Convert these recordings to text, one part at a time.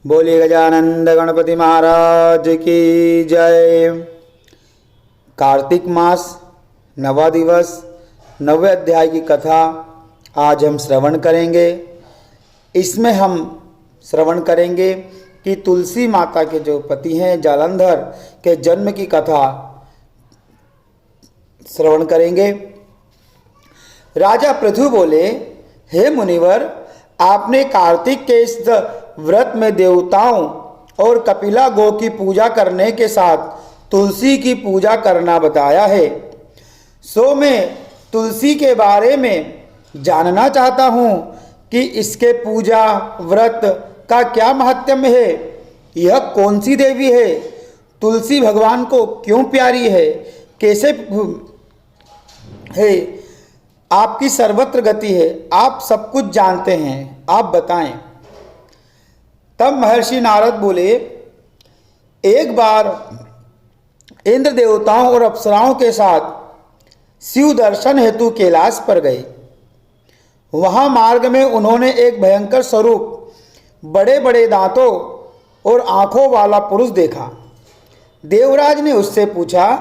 बोलिए गजानंद गणपति महाराज की जय। कार्तिक मास नवा दिवस 9वें अध्याय की कथा आज हम श्रवण करेंगे। इसमें हम श्रवण करेंगे कि तुलसी माता के जो पति हैं जालंधर के जन्म की कथा श्रवण करेंगे। राजा पृथु बोले, हे मुनिवर, आपने कार्तिक के इस व्रत में देवताओं और कपिला गो की पूजा करने के साथ तुलसी की पूजा करना बताया है। सो मैं तुलसी के बारे में जानना चाहता हूँ कि इसके पूजा व्रत का क्या महत्व है। यह कौन सी देवी है? तुलसी भगवान को क्यों प्यारी है? कैसे है? आपकी सर्वत्र गति है, आप सब कुछ जानते हैं, आप बताएं। तब महर्षि नारद बोले, एक बार इंद्र देवताओं और अप्सराओं के साथ शिव दर्शन हेतु कैलाश पर गए। वहां मार्ग में उन्होंने एक भयंकर स्वरूप, बड़े बड़े दांतों और आंखों वाला पुरुष देखा। देवराज ने उससे पूछा,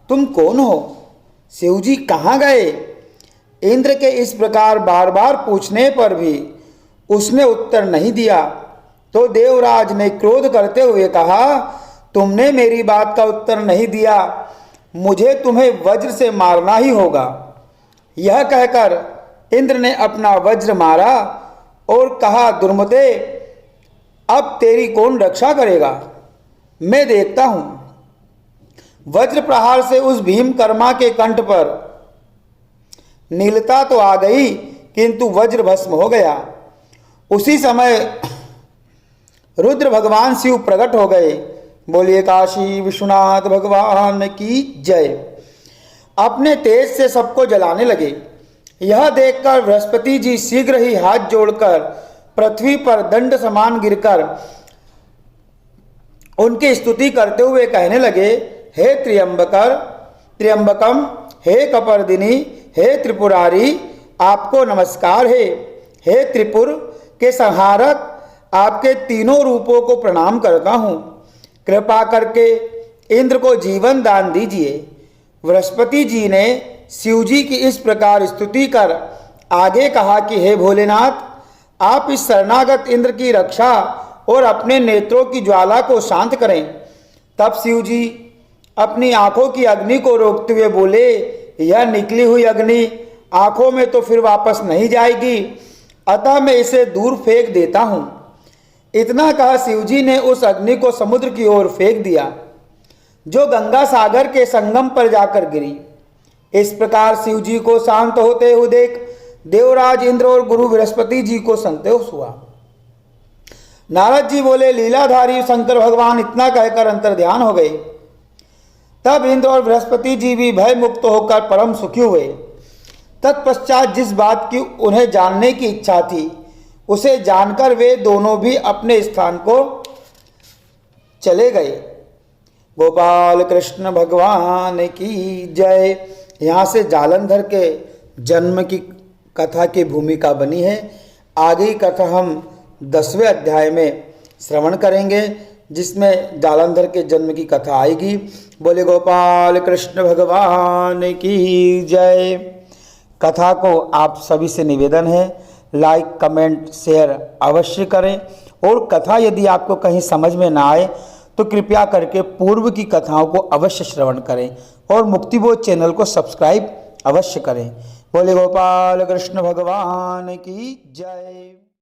तुम कौन हो? शिवजी कहाँ गए? इंद्र के इस प्रकार बार बार पूछने पर भी उसने उत्तर नहीं दिया तो देवराज ने क्रोध करते हुए कहा, तुमने मेरी बात का उत्तर नहीं दिया, मुझे तुम्हें वज्र से मारना ही होगा। यह कहकर इंद्र ने अपना वज्र मारा और कहा, दुर्मते, अब तेरी कौन रक्षा करेगा? मैं देखता हूं। वज्र प्रहार से उस भीमकर्मा के कंठ पर नीलता तो आ गई, किंतु वज्र भस्म हो गया। उसी समय रुद्र भगवान शिव प्रकट हो गए। बोलिए काशी विश्वनाथ भगवान की जय। अपने तेज से सबको जलाने लगे। यह देखकर बृहस्पति जी शीघ्र ही हाथ जोड़कर पृथ्वी पर दंड समान गिरकर उनकी स्तुति करते हुए कहने लगे, हे त्र्यंबकम, हे कपर्दिनी, हे त्रिपुरारी, आपको नमस्कार है। हे त्रिपुर के संहारक, आपके तीनों रूपों को प्रणाम करता हूँ। कृपा करके इंद्र को जीवन दान दीजिए। बृहस्पति जी ने शिवजी की इस प्रकार स्तुति कर आगे कहा कि हे भोलेनाथ, आप इस शरणागत इंद्र की रक्षा और अपने नेत्रों की ज्वाला को शांत करें। तब शिवजी अपनी आंखों की अग्नि को रोकते हुए बोले, यह निकली हुई अग्नि आंखों में तो फिर वापस नहीं जाएगी, अतः मैं इसे दूर फेंक देता हूं। इतना कहा शिवजी ने उस अग्नि को समुद्र की ओर फेंक दिया, जो गंगा सागर के संगम पर जाकर गिरी। इस प्रकार शिवजी को शांत होते हुए देख देवराज इंद्र और गुरु बृहस्पति जी को संतोष हुआ। नारद जी बोले, लीलाधारी शंकर भगवान इतना कहकर अंतर्ध्यान हो गए। तब इंद्र और बृहस्पति जी भी भय मुक्त होकर परम सुखी हुए। तत्पश्चात जिस बात की उन्हें जानने की इच्छा थी, उसे जानकर वे दोनों भी अपने स्थान को चले गए। गोपाल कृष्ण भगवान की जय। यहाँ से जालंधर के जन्म की कथा की भूमिका बनी है। आगे की कथा हम 10वें अध्याय में श्रवण करेंगे, जिसमें जालंधर के जन्म की कथा आएगी। बोले गोपाल कृष्ण भगवान की जय। कथा को आप सभी से निवेदन है, लाइक कमेंट शेयर अवश्य करें। और कथा यदि आपको कहीं समझ में ना आए तो कृपया करके पूर्व की कथाओं को अवश्य श्रवण करें और मुक्तिबोध चैनल को सब्सक्राइब अवश्य करें। बोले गोपाल कृष्ण भगवान की जय।